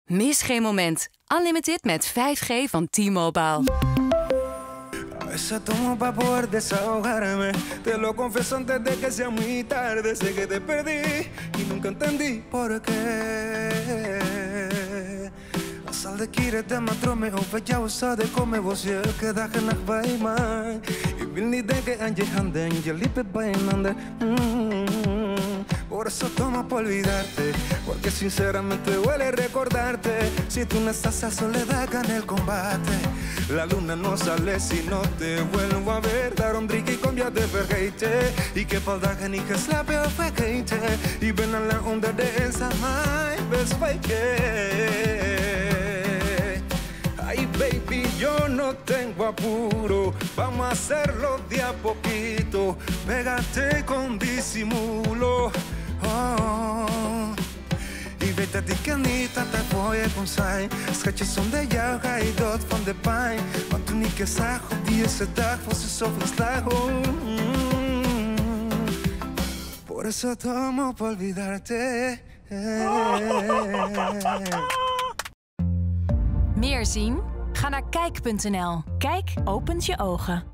Mis geen moment. Unlimited met 5G van T-Mobile. A veces tomo pa poder desahogarme. Te lo confieso antes de que sea muy tarde. Sé que te perdí y nunca entendí por qué. Zal de keren dat mijn dromen over jou zouden komen, was je elke dag en nacht bij mij. Ik wil niet denken aan je handen en je lippen bij een ander. Por eso tomo pa olvidarte, porque sinceramente duele recordarte. Si tú no estás a soledad gana el combate. La luna no sale si no te vuelvo a ver. Daarom drink ik om jou te vergeten. Ik heb al dagen niet geslapen of vergeten. Ik ben alleen onder de eenzaamheid bezweken. Ay baby, yo no tengo apuro. Vamos a hacerlo de a poquito. Pégate con disimulo. Oh. Ik weet dat ik er niet altijd voor je kon zijn. Schatje, zonder jou ga je dood van de pijn. Want toen ik je zag op die eerste dag was ze zo verslagen. Por eso tomo pa olvidarte. Meer zien? Ga naar kijk.nl. Kijk opent je ogen.